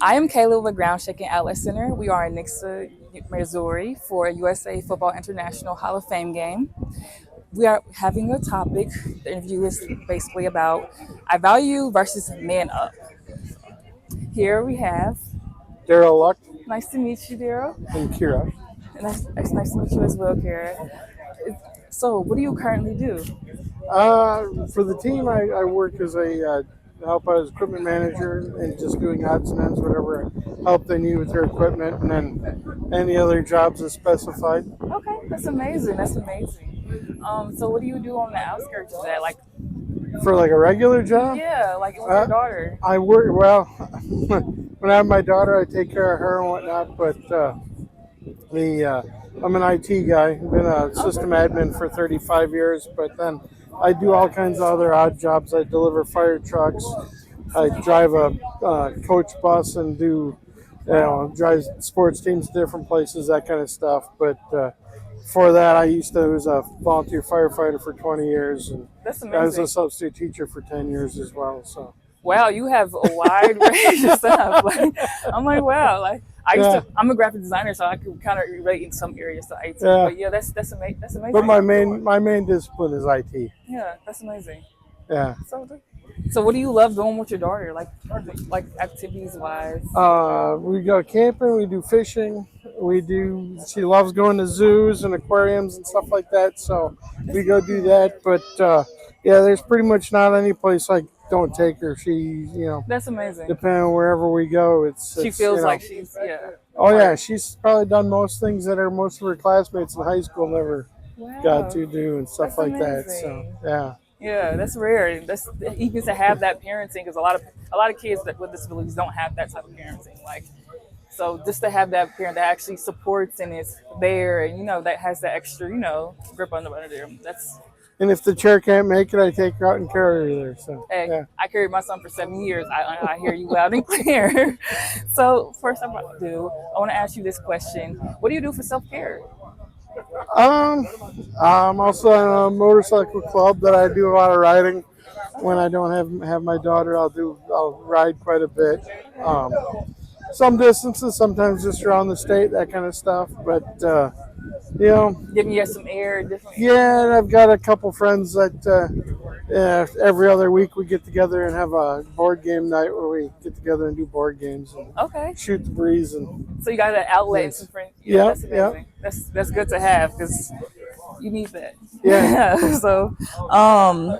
I am Kayla with Ground Shaking Outlet Center. We are in Nixa, Missouri for USA Football International Hall of Fame game. We are having a topic. The interview is basically about I value versus man up. Here we have, Daryl, Lucht, nice to meet you, Daryl. and Kira. And it's nice to meet you as well, Kara. So, what do you currently do? For the team, I work as a help out as equipment manager and just doing odds and ends, whatever help they need with their equipment, and then any other jobs as specified. Okay, that's amazing. That's amazing. So what do you do on the outskirts of that? Like, For like a regular job, yeah, like with your uh, daughter. I work well. When I have my daughter, I take care of her and whatnot. But the I'm an IT guy. I've been a system Okay. admin for 35 years, but then I do all kinds of other odd jobs. I deliver fire trucks. I drive a coach bus and do, drive sports teams to different places, that kind of stuff. But for that, I used to was a volunteer firefighter for 20 years, and That's I was a amazing. substitute teacher for 10 years as well. So Wow, you have a wide range of stuff. Like, I'm like, wow. Like, yeah, I'm a graphic designer, so I can kind of relate in some areas to IT. yeah. But yeah, that's But amazing. my main discipline is IT. Yeah, that's amazing. Yeah. So, so what do you love doing with your daughter? Like activities wise. We go camping, we do fishing, we do. She loves going to zoos and aquariums and stuff like that, so we go do that. But yeah, there's pretty much not any place I don't take her. She, That's amazing. depending on wherever we go, She feels like she's a Oh yeah, part. she's probably done most things that are most of her classmates in high school never got Wow, to do and stuff that's like that. So amazing. yeah, Yeah, that's rare. That's even to have that parenting because a lot of kids that with disabilities don't have that type of parenting. Like, so just to have that parent that actually supports and is there and that has that extra grip under them. That's and if the chair can't make it, I take her out and carry her there. So hey, yeah. I carried my son for 7 years. I hear you loud and clear. So first, I want to ask you this question: what do you do for self care? Um, I'm also in a motorcycle club that I do a lot of riding. When I don't have my daughter, I'll ride quite a bit. Um, some distances, sometimes just around the state, that kind of stuff. But you know, Giving you some air, different air. yeah, and I've got a couple friends that every other week we get together and have a board game night where we get together and do board games and Okay. shoot the breeze and So you got an outlet and some things. friends. Yeah, Yep, that's yep, amazing. That's good to have because you need that. yeah. So, um,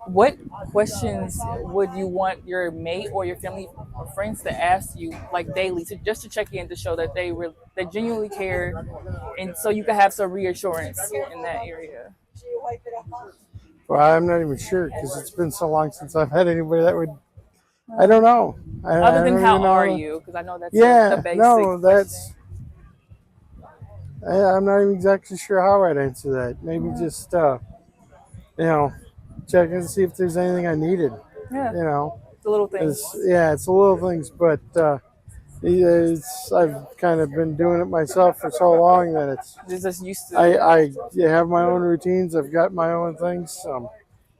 what questions would you want your mate or your family or friends to ask you like daily to just to check in to show that they genuinely care, and so you can have some reassurance in that area. Well, I'm not even sure because it's been so long since I've had anybody that would. I don't know. Other I than don't how even are know. you? Because I know that's the Yeah, basic no, question. I'm not even exactly sure how I'd answer that. Maybe just, you know, check and see if there's anything I needed. Yeah, You know, the little things. yeah, it's the little things, but I've kind of been doing it myself for so long that Just used to. I have my own routines. I've got my own things.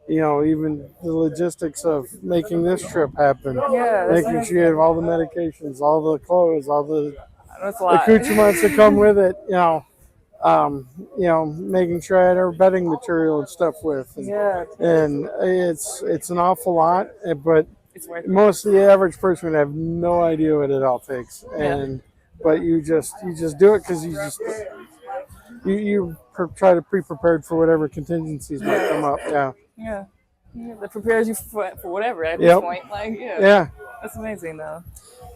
Even the logistics of making this trip happen, Yeah, that's making sure you amazing. have all the medications, all the clothes, all the That's a lot. accoutrements that come with it. Making sure I had our bedding material and stuff with, Yeah, and it's an awful lot, but it's worth it. most of the average person would have no idea what it all takes, Yeah, and but you just do it because try to pre-prepared for whatever contingencies might come up. Yeah. yeah, yeah. That prepares you for whatever at this Yep. point. Like, yeah, Yeah. that's amazing though.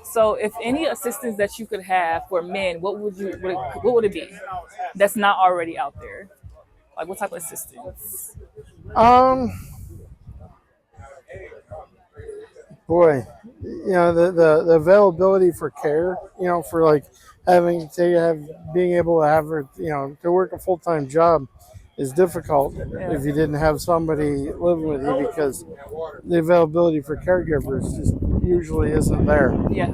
So, if any assistance that you could have for men, what would it be? That's not already out there. Like, what type of assistance? Um. Boy, the availability for care. For like having to being able to have her. To work a full time job is difficult Yeah, if you didn't have somebody living with you because the availability for caregivers just usually isn't there. yeah,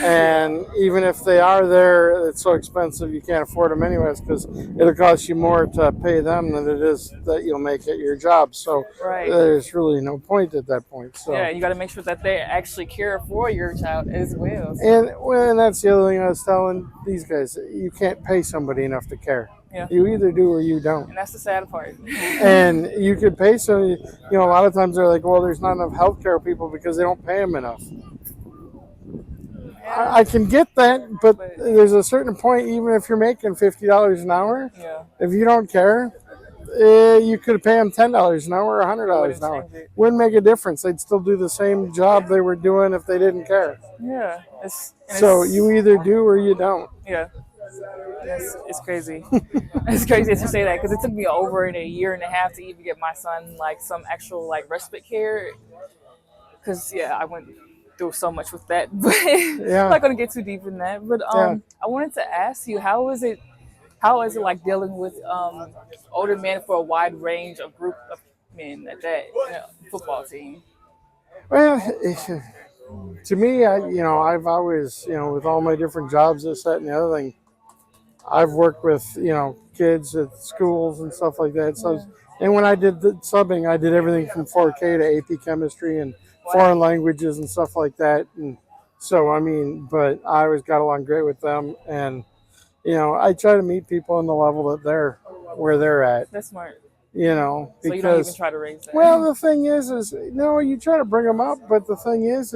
And even if they are there, it's so expensive you can't afford them anyways because it'll cost you more to pay them than it is that you'll make at your job. So Right. there's really no point at that point. So Yeah, you got to make sure that they actually care for your child as well. So, and that's the other thing I was telling these guys: you can't pay somebody enough to care. yeah, You either do or you don't. and that's the sad part. And you could pay somebody. You know, a lot of times they're like, "Well, there's not enough healthcare people because they don't pay them enough." I can get that, but there's a certain point, even if you're making $50 an hour, Yeah, if you don't care, you could pay them $10 an hour or $100 an hour. change it. Wouldn't make a difference. They'd still do the same job they were doing if they didn't care. Yeah, So you either do or you don't. yeah, it's crazy. It's crazy to say that because it took me over in a year and a half to even get my son like some actual like respite care. Because yeah, I went through so much with that, but I'm Yeah. not gonna get too deep in that. But Yeah. I wanted to ask you, how is it like dealing with older men for a wide range of group of men at that football team? Well, to me, I've always, with all my different jobs, this, that, and the other thing, I've worked with, kids at schools and stuff like that. So, and when I did the subbing, I did everything from 4K to AP chemistry and foreign languages and stuff like that. And so, I mean, but I always got along great with them. And, I try to meet people on the level that where they're at, That's smart. because. So you don't even try to raise that. Well, the thing is no, you try to bring them up, but the thing is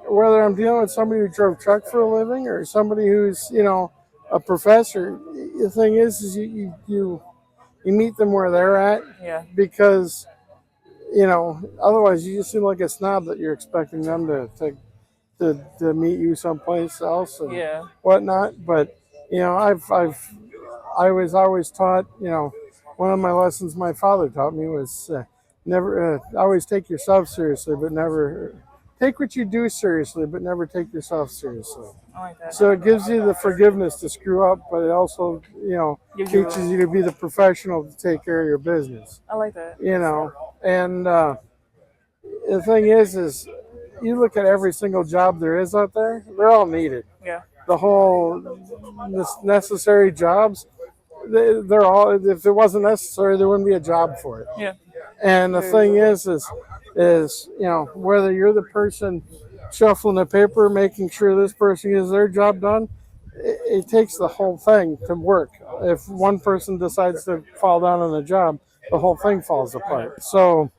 whether I'm dealing with somebody who drove truck for a living or somebody who's, a professor, the thing is you meet them where they're at Yeah, because, otherwise you just seem like a snob that you're expecting them to meet you someplace else and yeah, whatnot. But, I was always taught, one of my lessons my father taught me was never always take yourself seriously, but never take what you do seriously, but never take yourself seriously. I like that. So it gives you the forgiveness to screw up, but it also, Gives you teaches you to be the professional to take care of your business. I like that. And the thing is you look at every single job there is out there; they're all needed. Yeah, The whole necessary jobs, they're all. If it wasn't necessary, there wouldn't be a job for it. yeah, And the thing is whether you're the person shuffling the paper, making sure this person gets their job done, it takes the whole thing to work. If one person decides to fall down on the job, the whole thing falls apart. So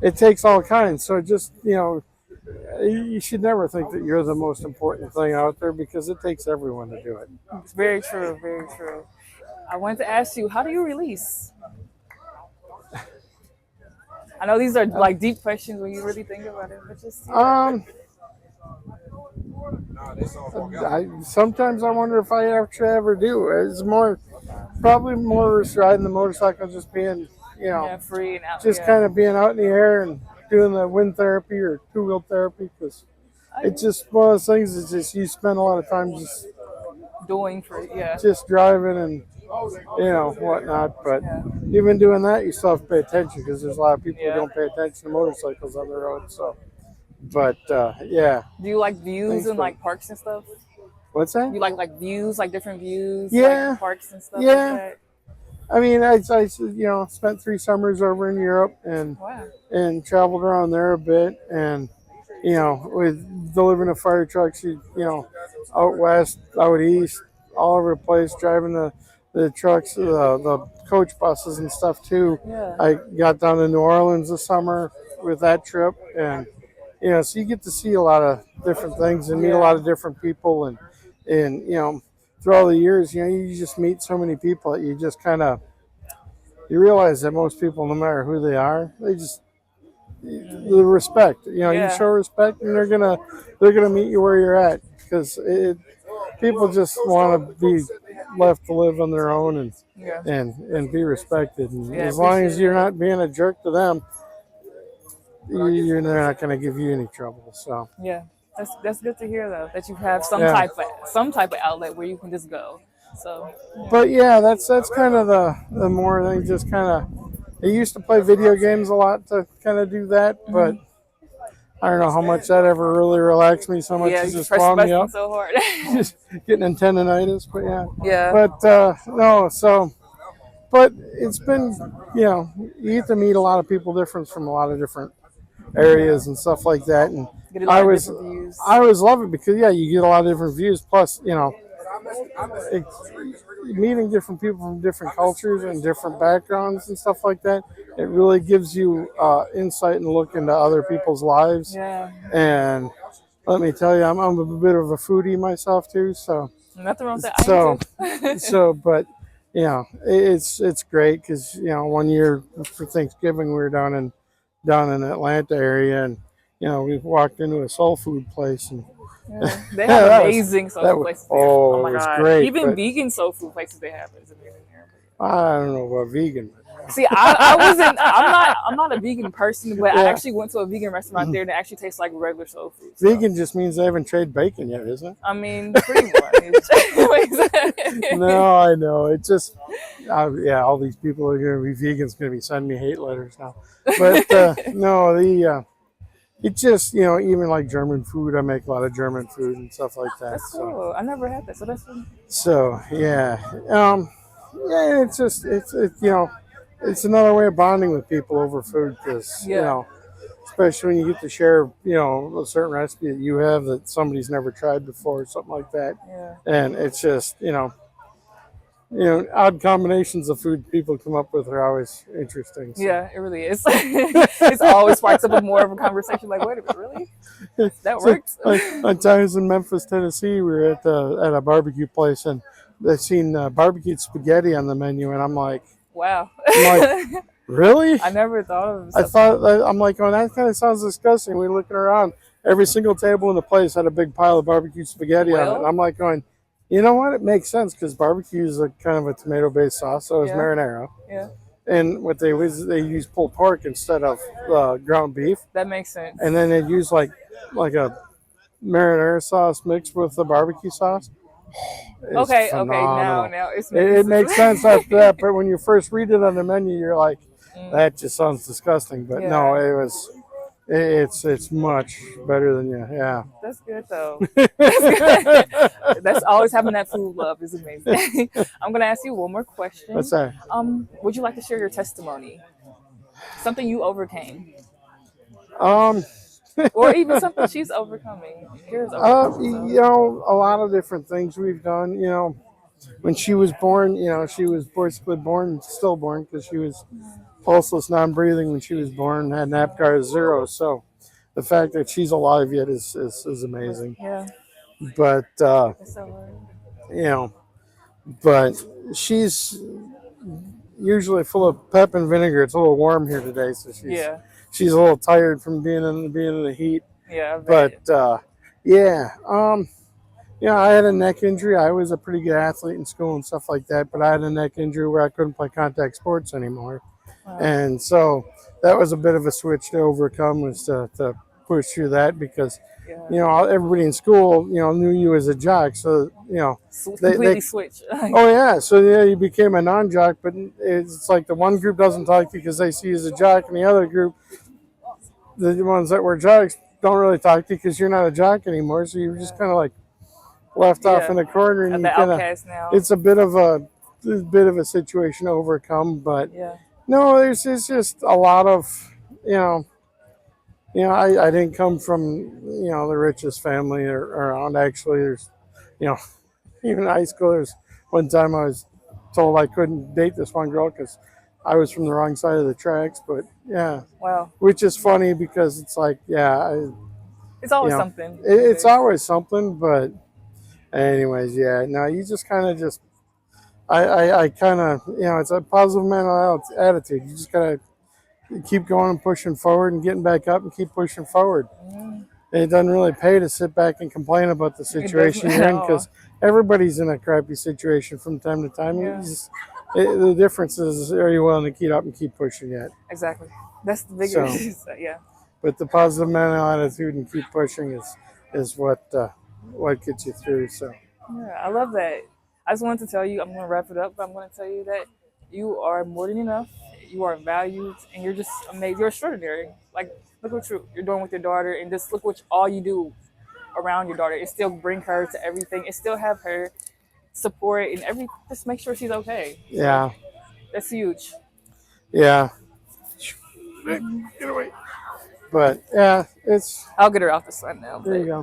it takes all kinds. So just you should never think that you're the most important thing out there because it takes everyone to do it. it's very true. Very true. I wanted to ask you, how do you release? I know these are like deep questions when you really think about it, but just Sometimes I wonder if I actually ever do. It's probably more riding the motorcycle, just being, free and out. just kind of being out in the air and doing the wind therapy or two-wheel therapy because it's just one of those things. It's just you spend a lot of time doing free. Yeah, just driving and whatnot. But even doing that, you still have to pay attention because there's a lot of people who don't pay attention to motorcycles on the road. So, but yeah. Do you like views Thanks, in bud. like parks and stuff? What's that? You like views, like different views, Yeah. like parks and stuff Yeah. like that? I mean, I spent 3 summers over in Europe Wow. and traveled around there a bit, and with delivering the fire trucks, out west, out east, all over the place, driving the trucks, the coach buses and stuff too. Yeah. I got down to New Orleans this summer with that trip, and so you get to see a lot of different things and meet a lot of different people, and through all the years, you just meet so many people that you just kind of you realize that most people, no matter who they are, the respect. You show respect, and they're gonna meet you where you're at because people just want to be left to live on their own and be respected. And as long as you're not being a jerk to them, they're not going to give you any trouble. So Yeah. That's good to hear though, that you have some type of outlet where you can just go. So but that's kind of the more thing. Just kind of, I used to play video games a lot to kind of do that, but I don't know how much that ever really relaxed me so much Yeah, as you just press the wound me button up. so hard. Just getting tendonitis, but yeah. Yeah. But no, so but it's been, you get to meet a lot of people different from a lot of different Yeah. areas and stuff like that. And Get a I lot of was different views. I always love it because yeah, you get a lot of different views. Plus, it, meeting different people from different cultures and different backgrounds and stuff like that. It really gives you insight and look into other people's lives. Yeah. And let me tell you, I'm a bit of a foodie myself too. Nothing wrong with that. I am So, too. but it's great because one year for Thanksgiving we were down in Atlanta area, and we walked into a soul food place, and Yeah. They have yeah, amazing soul food places there. Oh it my was god. great, Even but vegan soul food places they have is amazing there. I don't know about vegan. See, I wasn't. I'm not a vegan person, but I Yeah, actually went to a vegan restaurant there, and it actually tastes like regular soul food. So vegan just means they haven't tried bacon yet, isn't it? I mean, pretty much. No, I know. It's just, yeah, all these people are going to be vegans, going to be sending me hate letters now. But no, it's just, even like German food, I make a lot of German food and stuff like that. That's cool. I never had that, so that's So yeah, yeah, it's another way of bonding with people over food because yeah, especially when you get to share, a certain recipe that you have that somebody's never tried before or something like that, yeah, and it's just, odd combinations of food people come up with are always interesting. So. yeah. It really is. It's always sparks up a more of a conversation. Like, wait a minute, really? That So, works? on times in Memphis, Tennessee, we were at a barbecue place, and they seen barbecued spaghetti on the menu, and Wow. I'm like, really? I never thought of I something. thought I'm like, oh, that kind of sounds disgusting. We're looking around, every single table in the place had a big pile of barbecued spaghetti on it, and Well, I'm like going, you know what? It makes sense because barbecue is a kind of a tomato-based sauce, so is yeah, marinara. yeah. And what they was they use pulled pork instead of ground beef, That makes sense. and then they'd use like a marinara sauce mixed with the barbecue sauce. It's Okay, okay. Now, phenomenal. now it's It making makes sense. sense after that, but when you first read it on the menu, you're like, Mm, that just sounds disgusting. But no, yeah, it's much better than yeah. that's good though. That's good. That's always having that food love is amazing. I'm gonna ask you one more What's question. that? Would you like to share your testimony? Something you overcame, Um, or even something she's overcoming. Here's overcoming. So a lot of different things we've done. When she was born, she was basically born, stillborn, because she was pulseless, non-breathing when she was born, had an APGAR of 0. So the fact that she's alive yet is amazing. yeah, But it's so hard. you know, but she's usually full of pep and vinegar. It's a little warm here today, so Yeah, she's a little tired from being in the heat. yeah, I bet. But yeah, I had a neck injury. I was a pretty good athlete in school and stuff like that, but I had a neck injury where I couldn't play contact sports anymore. Wow. And so that was a bit of a switch to overcome, was to push through that because, Yeah, everybody in school, knew you as a jock. So, completely they switch. oh yeah. So yeah, you became a non-jock, but it's like the one group doesn't talk to you because they see you as a jock, and the other group, the ones that were jocks, don't really talk to you because you're not a jock anymore. So you're just Yeah, kind of like left off yeah. in a corner, At and the you kind of, outcast now. it's a bit of a situation to overcome. But Yeah, no, it's just a lot of, you know, I didn't come from, the richest family around. Actually, there's, you know, even in high school, there's one time I was told I couldn't date this one girl because I was from the wrong side of the tracks. But yeah, wow. which is funny because it's like, yeah, It's always something these it's days. always something. But anyways, yeah, no, you just kind of just, I kind of, it's a positive mental attitude. You just gotta keep going and pushing forward and getting back up and keep pushing forward. Mm, And it doesn't really pay to sit back and complain about the it doesn't situation at you're in all. because everybody's in a crappy situation from time to time. Yeah, The difference is, are you willing to keep up and keep pushing yet? exactly. That's the bigger. So, Yeah, but the positive mental attitude and keep pushing is what gets you through. So, yeah. I love that. I just wanted to tell you. I'm going to wrap it up, but I'm going to tell you that you are more than enough. You are valued, and you're just amazing. You're extraordinary. like look what you're doing with your daughter, and just look what all you do around your daughter. It still bring her to everything. It still have her support and every. Just make sure she's okay. So Yeah. that's huge. Yeah. Get away. But yeah, it's I'll get her out the sun now, there you but go.